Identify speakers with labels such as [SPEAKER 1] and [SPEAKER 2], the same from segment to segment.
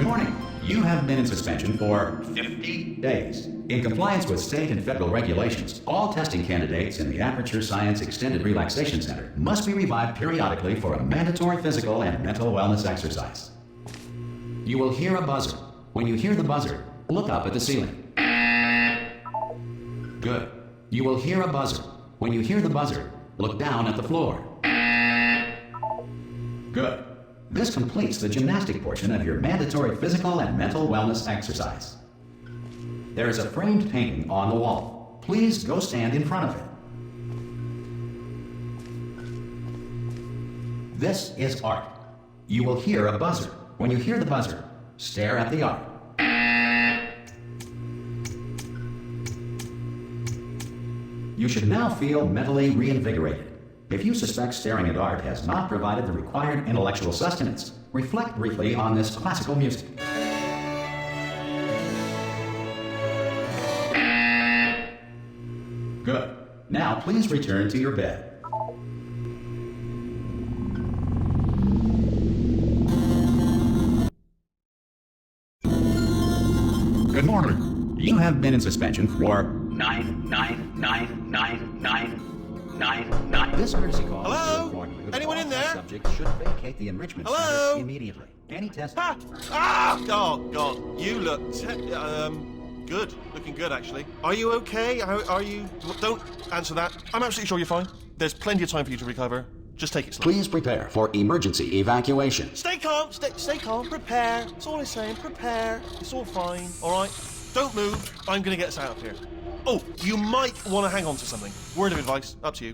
[SPEAKER 1] Good morning. You have been in suspension for 50 days. In compliance with state and federal regulations, all testing candidates in the Aperture Science Extended Relaxation Center must be revived periodically for a mandatory physical and mental wellness exercise. You will hear a buzzer. When you hear the buzzer, look up at the ceiling. Good. You will hear a buzzer. When you hear the buzzer, look down at the floor. Good. This completes the gymnastic portion of your mandatory physical and mental wellness exercise. There is a framed painting on the wall. Please go stand in front of it. This is art. You will hear a buzzer. When you hear the buzzer, stare at the art. You should now feel mentally reinvigorated. If you suspect staring at art has not provided the required intellectual sustenance, reflect briefly on this classical music. Good. Now please return to your bed. Good morning. You have been in suspension for 9999999. This emergency call.
[SPEAKER 2] Hello? Anyone in there?
[SPEAKER 1] Subject should vacate the enrichment
[SPEAKER 2] Hello?
[SPEAKER 1] center immediately. Any test?
[SPEAKER 2] Ah! Ah! Oh, God. You look good. Looking good, actually. Are you okay? Are you... Don't answer that. I'm absolutely sure you're fine. There's plenty of time for you to recover. Just take it slow.
[SPEAKER 1] Please prepare for emergency evacuation.
[SPEAKER 2] Stay calm. Stay calm. Prepare. That's all I'm saying. Prepare. It's all fine. All right? Don't move. I'm going to get us out of here. Oh, you might want to hang on to something. Word of advice. Up to you.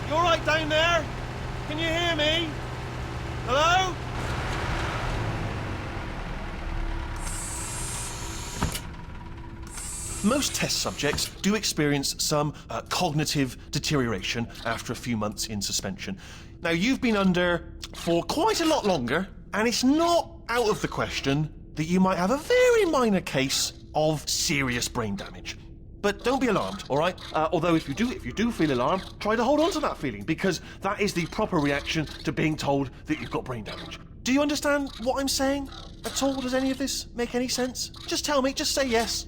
[SPEAKER 2] You all right down there? Can you hear me? Hello? Most test subjects do experience some cognitive deterioration after a few months in suspension. Now, you've been under for quite a lot longer, and it's not out of the question that you might have a very minor case of serious brain damage. But don't be alarmed, all right? Although if you do feel alarmed, try to hold on to that feeling, because that is the proper reaction to being told that you've got brain damage. Do you understand what I'm saying at all? Does any of this make any sense? Just tell me, just say yes.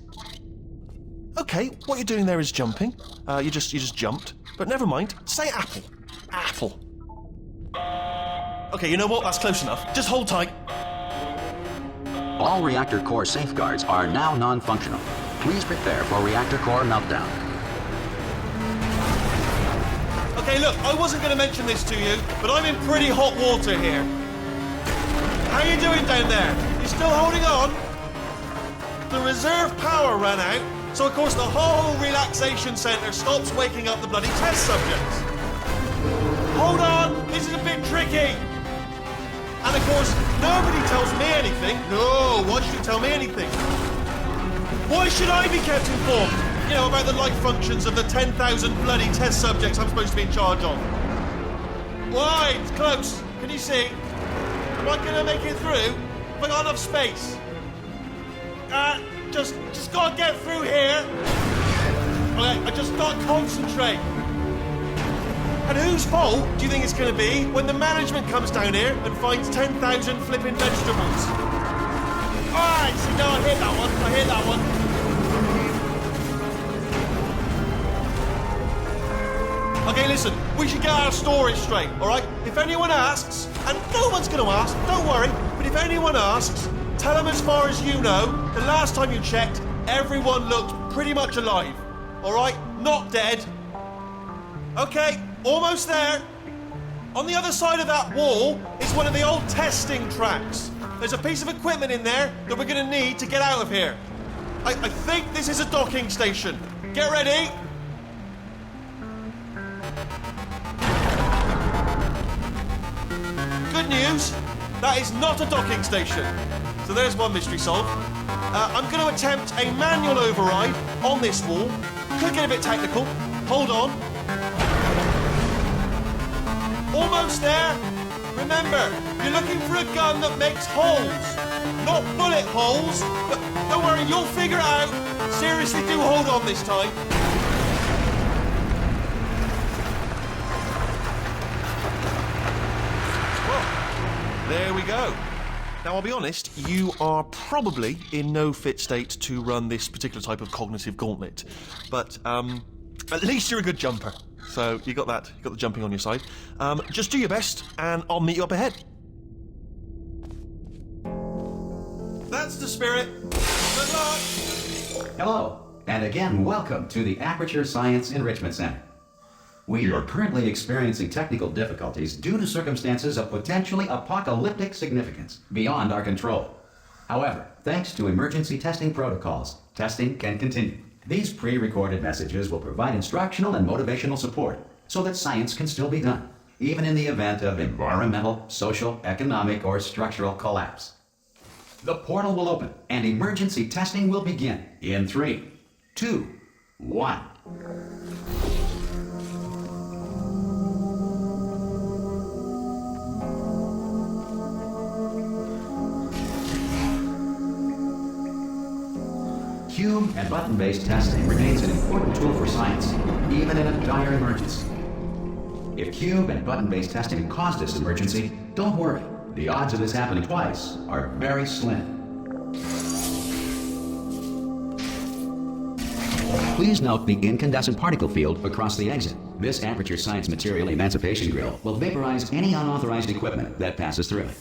[SPEAKER 2] Okay, what you're doing there is jumping. You just jumped. But never mind, say apple. Apple. Okay, you know what? That's close enough. Just hold tight.
[SPEAKER 1] All reactor core safeguards are now non-functional. Please prepare for reactor core meltdown.
[SPEAKER 2] Okay, look, I wasn't going to mention this to you, but I'm in pretty hot water here. How you doing down there? You still holding on? The reserve power ran out, so of course the whole relaxation centre stops waking up the bloody test subjects. Hold on, this is a bit tricky. And of course, nobody tells me anything. No, why should you tell me anything? Why should I be kept informed? You know, about the life functions of the 10,000 bloody test subjects I'm supposed to be in charge of. Why? It's close. Can you see? Am I gonna make it through? Have I got enough space? Just gotta get through here. Okay, I just gotta concentrate. And whose fault do you think it's going to be when the management comes down here and finds 10,000 flipping vegetables? Alright, see, no, I hear that one. Okay, listen, we should get our story straight, alright? If anyone asks, and no one's going to ask, don't worry, but if anyone asks, tell them as far as you know, the last time you checked, everyone looked pretty much alive, alright? Not dead. Okay. Almost there. On the other side of that wall is one of the old testing tracks. There's a piece of equipment in there that we're going to need to get out of here. I think this is a docking station. Get ready. Good news, that is not a docking station. So there's one mystery solved. I'm going to attempt a manual override on this wall. Could get a bit technical. Hold on. Almost there. Remember, you're looking for a gun that makes holes. Not bullet holes, but don't worry, you'll figure it out. Seriously, do hold on this time. go. Now, I'll be honest, you are probably in no fit state to run this particular type of cognitive gauntlet. But, at least you're a good jumper. So, you got that. You got the jumping on your side. Just do your best, and I'll meet you up ahead. That's the spirit. Good luck.
[SPEAKER 1] Hello, and again, welcome to the Aperture Science Enrichment Center. We are currently experiencing technical difficulties due to circumstances of potentially apocalyptic significance beyond our control. However, thanks to emergency testing protocols, testing can continue. These pre-recorded messages will provide instructional and motivational support so that science can still be done, even in the event of environmental, social, economic, or structural collapse. The portal will open and emergency testing will begin in 3, 2, 1. Cube and button-based testing remains an important tool for science, even in a dire emergency. If cube and button-based testing caused this emergency, don't worry. The odds of this happening twice are very slim. Please note the incandescent particle field across the exit. This Aperture Science Material Emancipation Grill will vaporize any unauthorized equipment that passes through it.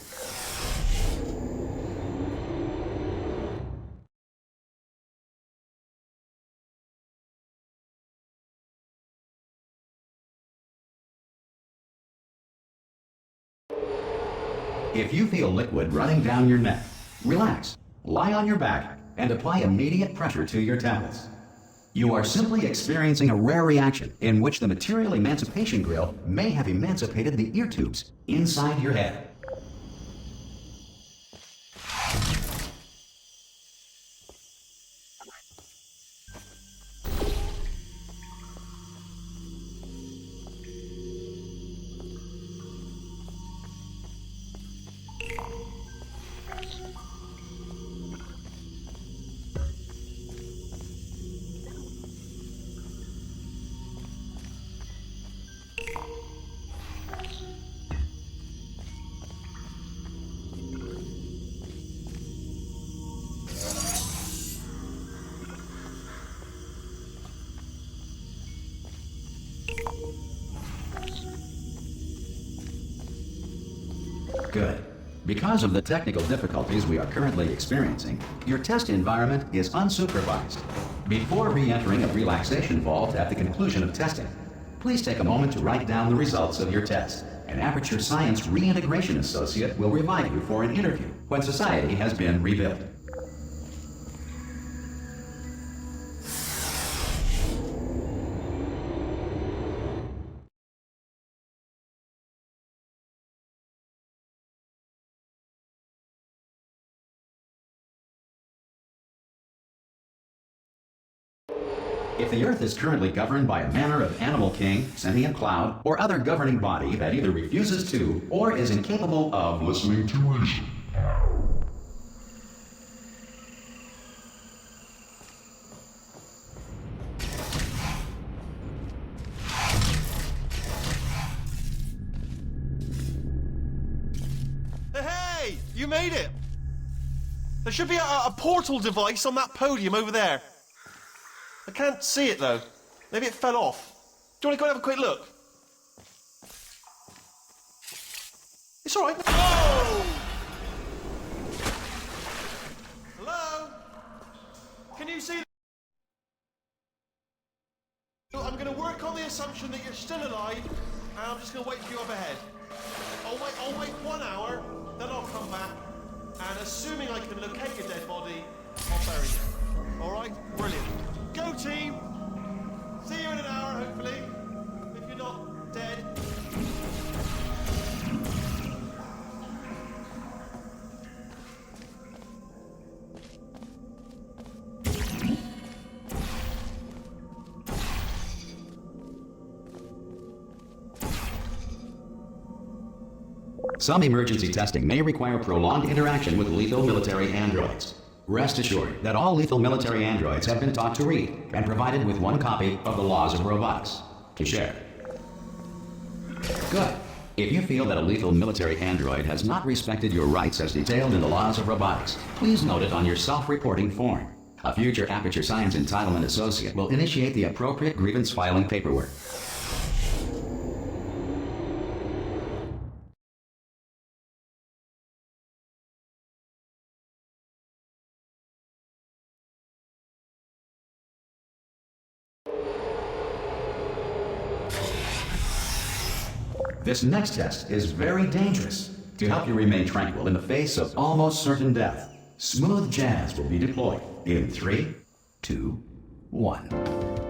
[SPEAKER 1] If you feel liquid running down your neck, relax, lie on your back, and apply immediate pressure to your temples. You are simply experiencing a rare reaction in which the Material Emancipation Grill may have emancipated the ear tubes inside your head. Good. Because of the technical difficulties we are currently experiencing, your test environment is unsupervised. Before re-entering a relaxation vault at the conclusion of testing, please take a moment to write down the results of your test. An Aperture Science Reintegration Associate will remind you for an interview when society has been rebuilt. If the Earth is currently governed by a manner of animal king, sentient cloud, or other governing body that either refuses to or is incapable of listening to reason,
[SPEAKER 2] Hey! You made it! There should be a portal device on that podium over there. I can't see it, though. Maybe it fell off. Do you want to go and have a quick look? It's all right. Oh! Hello? Can you see? I'm going to work on the assumption that you're still alive, and I'm just going to wait for you up ahead. I'll wait 1 hour, then I'll come back, and assuming I can locate your dead body, I'll bury you. All right? Brilliant. Go team! See you in an hour, hopefully. If you're not dead.
[SPEAKER 1] Some emergency testing may require prolonged interaction with lethal military androids. Rest assured that all lethal military androids have been taught to read and provided with 1 copy of the Laws of Robotics to share. Good. If you feel that a lethal military android has not respected your rights as detailed in the laws of robotics, please note it on your self-reporting form. A future Aperture Science Entitlement Associate will initiate the appropriate grievance filing paperwork. This next test is very dangerous. To help you remain tranquil in the face of almost certain death, smooth jazz will be deployed in 3, 2, 1.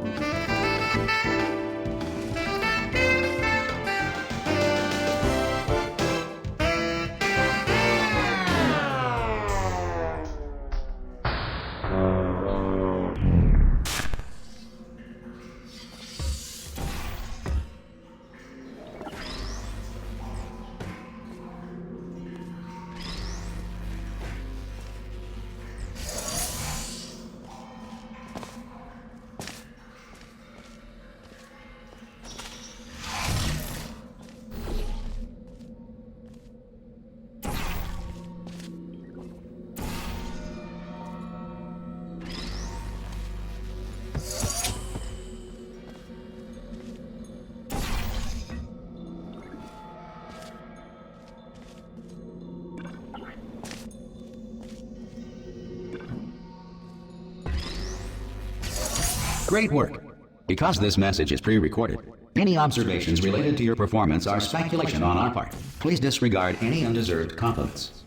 [SPEAKER 1] Great work! Because this message is pre-recorded, any observations related to your performance are speculation on our part. Please disregard any undeserved compliments.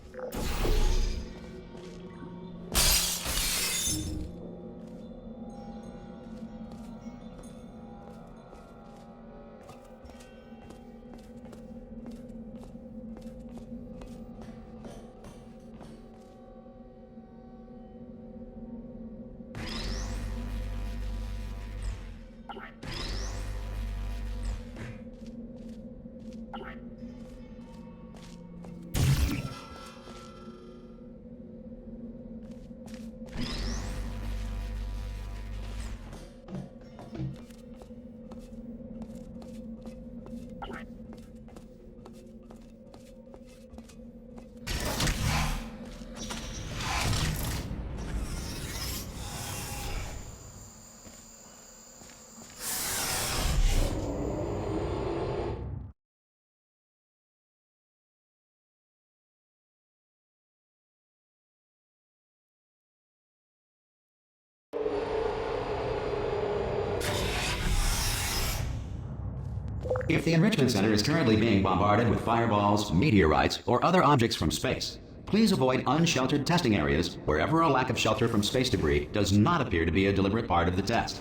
[SPEAKER 1] If the Enrichment Center is currently being bombarded with fireballs, meteorites, or other objects from space, please avoid unsheltered testing areas wherever a lack of shelter from space debris does not appear to be a deliberate part of the test.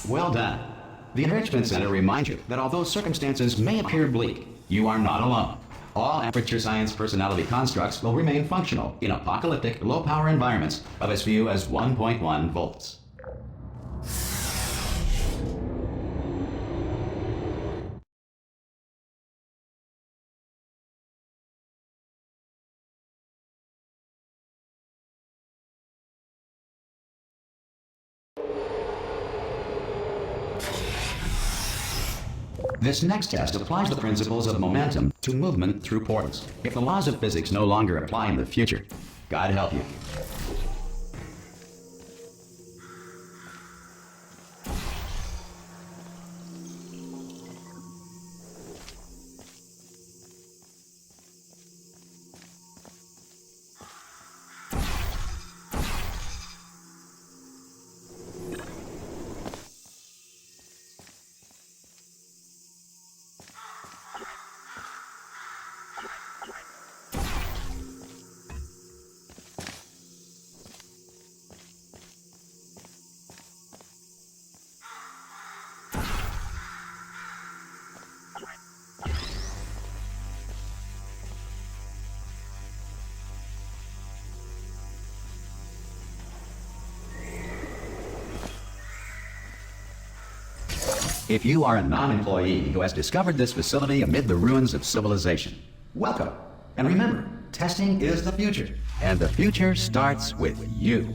[SPEAKER 1] Well done. The Enrichment Center reminds you that although circumstances may appear bleak, you are not alone. All Aperture Science personality constructs will remain functional in apocalyptic, low-power environments of as few as 1.1 volts. This next test applies the principles of momentum to movement through portals. If the laws of physics no longer apply in the future, God help you. If you are a non-employee who has discovered this facility amid the ruins of civilization, welcome. And remember, testing is the future, and the future starts with you.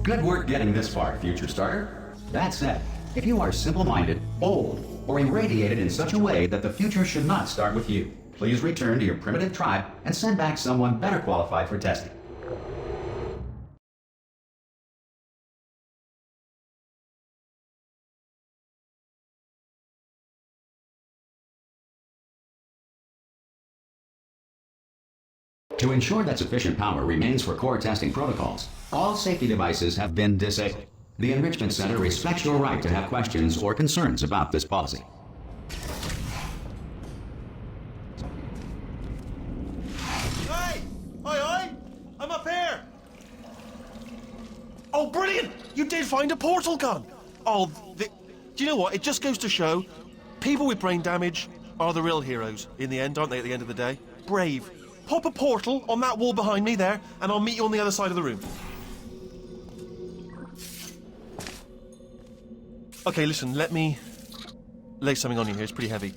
[SPEAKER 1] Good work getting this far, future starter. That said, if you are simple-minded, bold, or irradiated in such a way that the future should not start with you, please return to your primitive tribe and send back someone better qualified for testing. To ensure that sufficient power remains for core testing protocols, all safety devices have been disabled. The Enrichment Center respects your right to have questions or concerns about this policy.
[SPEAKER 2] Hey! Oi! I'm up here! Oh, brilliant! You did find a portal gun! Oh, do you know what? It just goes to show, people with brain damage are the real heroes in the end, aren't they, at the end of the day? Brave. Pop a portal on that wall behind me there, and I'll meet you on the other side of the room. Okay, listen, let me lay something on you here. It's pretty heavy.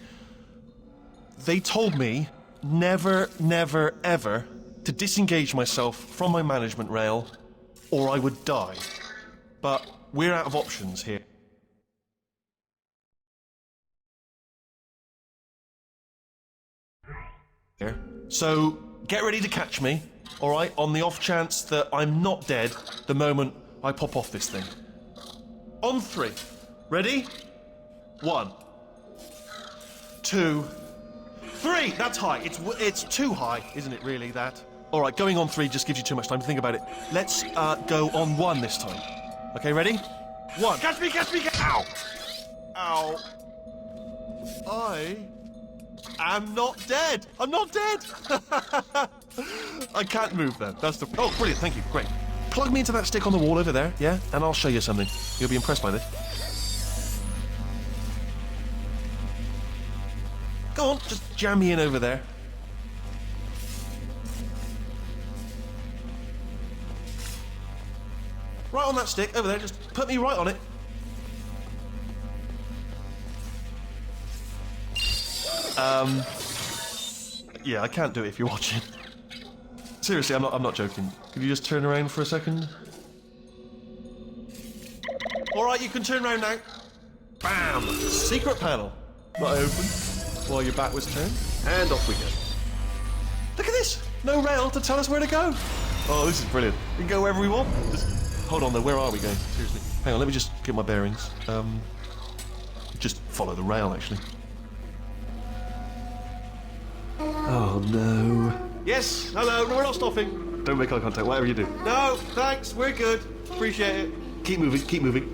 [SPEAKER 2] They told me never, never, ever to disengage myself from my management rail, or I would die. But we're out of options here. So, get ready to catch me, alright, on the off chance that I'm not dead the moment I pop off this thing. On 3. Ready? 1, 2, 3! That's high. It's too high, isn't it, really, that? Alright, going on 3 just gives you too much time to think about it. Let's go on 1 this time. Okay, ready? 1. Catch me! Ow! Ow. I'm not dead! I'm not dead! I can't move then. That's the... Oh, brilliant, thank you, great. Plug me into that stick on the wall over there, yeah? And I'll show you something. You'll be impressed by this. Go on, just jam me in over there. Right on that stick, over there, just put me right on it. Yeah, I can't do it if you're watching. Seriously, I'm not joking. Could you just turn around for a second? Alright, you can turn around now. Bam! Secret panel. Not open. While your back was turned. And off we go. Look at this! No rail to tell us where to go. Oh, this is brilliant. We can go wherever we want. Just hold on though, where are we going? Seriously. Hang on, let me just get my bearings. Just follow the rail, actually. Oh no. Yes, hello, no, we're not stopping. Don't make eye contact, whatever you do. No, thanks, we're good. Appreciate it. Keep moving, keep moving.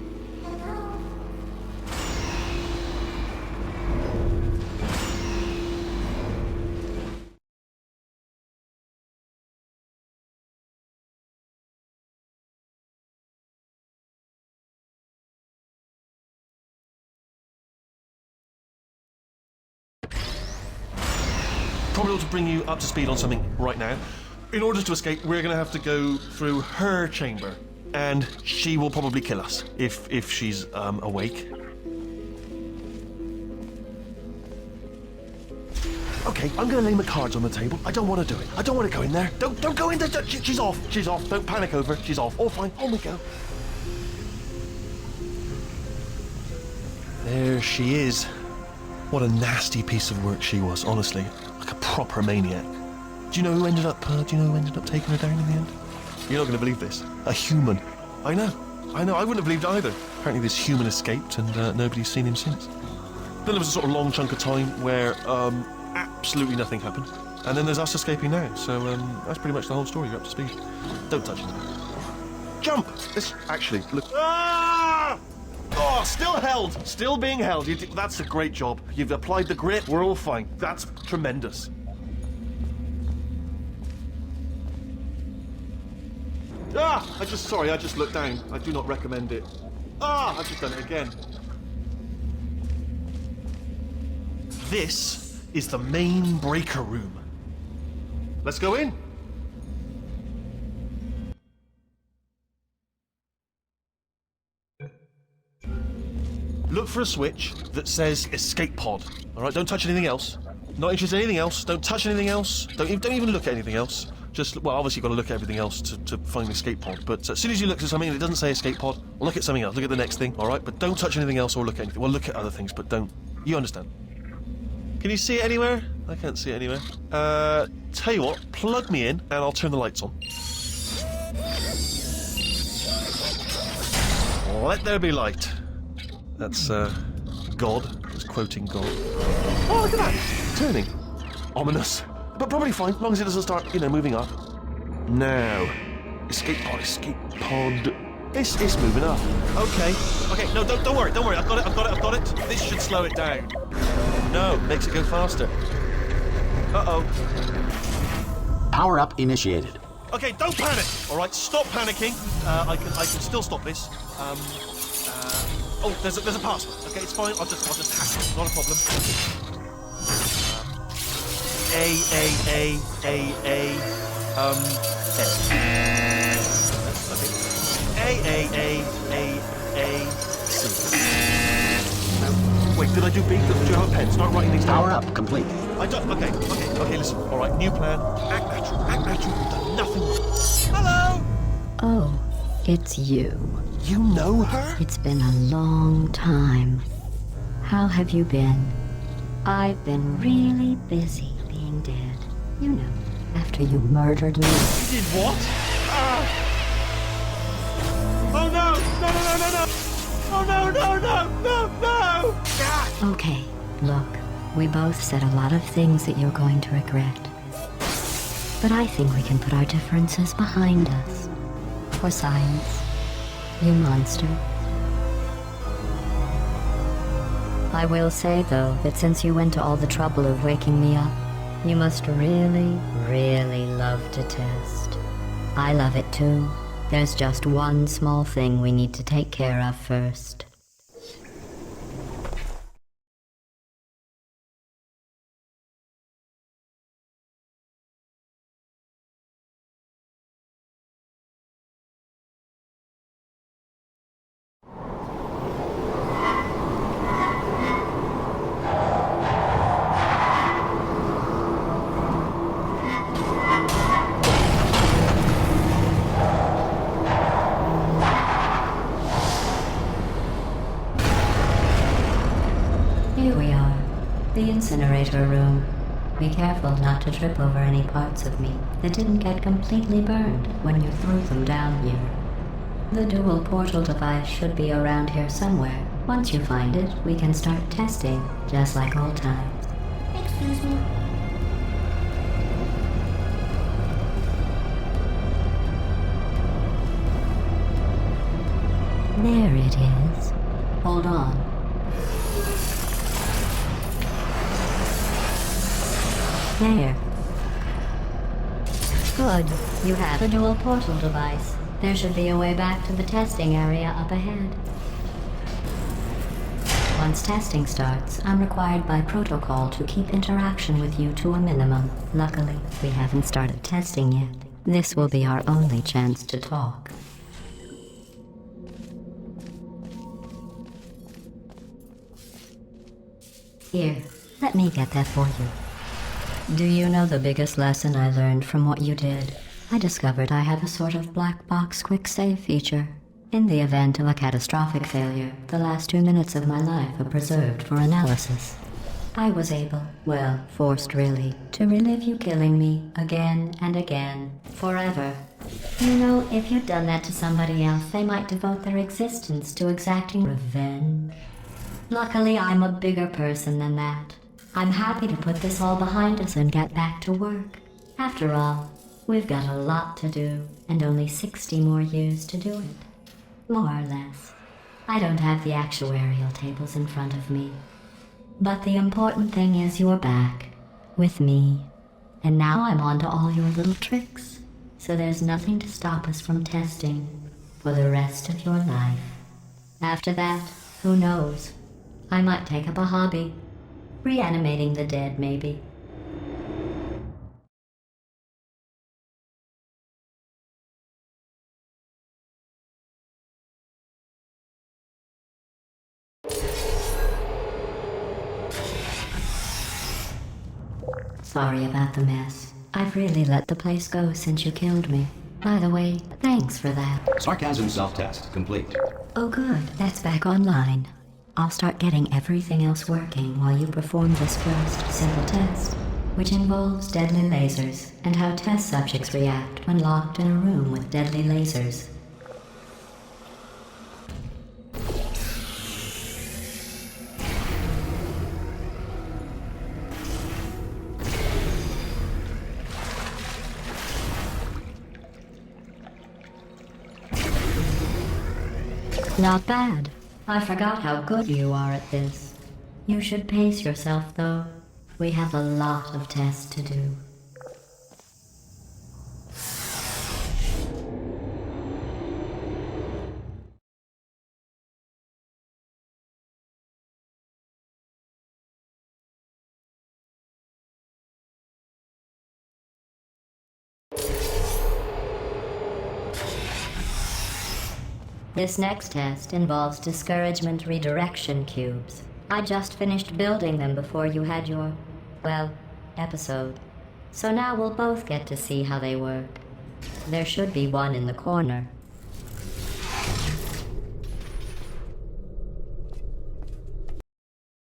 [SPEAKER 2] Probably ought to bring you up to speed on something right now. In order to escape, we're going to have to go through her chamber, and she will probably kill us if she's awake. Okay, I'm going to lay my cards on the table. I don't want to do it. I don't want to go in there. Don't go in there. She's off. She's off. Don't panic over. She's off. All fine. On we go. There she is. What a nasty piece of work she was, honestly. Like a proper maniac. Do you know who ended up taking her down in the end? You're not going to believe this. A human. I know. I wouldn't have believed either. Apparently this human escaped and nobody's seen him since. Then there was a sort of long chunk of time where absolutely nothing happened. And then there's us escaping now. So that's pretty much the whole story. You're up to speed. Don't touch anything. Jump! This actually, look. Ah! Oh, still held. Still being held. That's a great job. You've applied the grip. We're all fine. That's tremendous. Ah! I just looked down. I do not recommend it. Ah! I've just done it again. This is the main breaker room. Let's go in. Look for a switch that says escape pod. All right, don't touch anything else. Not interested in anything else. Don't touch anything else. Don't even look at anything else. Just, well, obviously you've got to look at everything else to find the escape pod. But as soon as you look at something and it doesn't say escape pod, well, look at something else. Look at the next thing, all right? But don't touch anything else or look at anything. Well, look at other things, but don't. You understand? Can you see it anywhere? I can't see it anywhere. Tell you what, plug me in and I'll turn the lights on. Let there be light. That's, God. I was quoting God. Oh, look at that! Turning. Ominous. But probably fine, as long as it doesn't start, moving up. Now. Escape pod. It's moving up. Okay, no, don't worry. I've got it. This should slow it down. No, makes it go faster. Uh-oh.
[SPEAKER 1] Power up initiated.
[SPEAKER 2] Okay, don't panic! Alright, stop panicking. I can still stop this. Oh, there's a password. Okay, it's fine. I'll just hack it. Not a problem. A. Okay. A. C. Wait, did I do B? Do you have a pen? Start writing these down.
[SPEAKER 1] Power up complete.
[SPEAKER 2] I don't. Okay. Listen. All right. New plan. Act natural. You've done nothing wrong. Hello.
[SPEAKER 3] Oh, it's you.
[SPEAKER 2] You know her?
[SPEAKER 3] It's been a long time. How have you been? I've been really busy being dead. You know, after you murdered me.
[SPEAKER 2] You did what? Oh no! Oh no! Ah!
[SPEAKER 3] Okay, look, we both said a lot of things that you're going to regret. But I think we can put our differences behind us. For science. You monster. I will say, though, that since you went to all the trouble of waking me up, you must really, really love to test. I love it too. There's just one small thing we need to take care of first. incinerator room. Be careful not to trip over any parts of me that didn't get completely burned when you threw them down here. The dual portal device should be around here somewhere. Once you find it, we can start testing, just like old times.
[SPEAKER 4] Excuse me.
[SPEAKER 3] There it is. Hold on. There. Good. You have a dual portal device. There should be a way back to the testing area up ahead. Once testing starts, I'm required by protocol to keep interaction with you to a minimum. Luckily, we haven't started testing yet. This will be our only chance to talk. Here, let me get that for you. Do you know the biggest lesson I learned from what you did? I discovered I have a sort of black box quick save feature. In the event of a catastrophic failure, the last 2 minutes of my life are preserved for analysis. I was able, well, forced really, to relive you killing me again and again, forever. You know, if you'd done that to somebody else, they might devote their existence to exacting revenge. Luckily, I'm a bigger person than that. I'm happy to put this all behind us and get back to work. After all, we've got a lot to do, and only 60 more years to do it. More or less. I don't have the actuarial tables in front of me. But the important thing is you're back, with me. And now I'm on to all your little tricks. So there's nothing to stop us from testing for the rest of your life. After that, who knows? I might take up a hobby. Reanimating the dead, maybe. Sorry about the mess. I've really let the place go since you killed me. By the way, thanks for that.
[SPEAKER 1] Sarcasm self-test complete.
[SPEAKER 3] Oh good, that's back online. I'll start getting everything else working while you perform this first simple test, which involves deadly lasers and how test subjects react when locked in a room with deadly lasers. Not bad. I forgot how good you are at this. You should pace yourself, though. We have a lot of tests to do. This next test involves discouragement redirection cubes. I just finished building them before you had your, well, episode. So now we'll both get to see how they work. There should be one in the corner,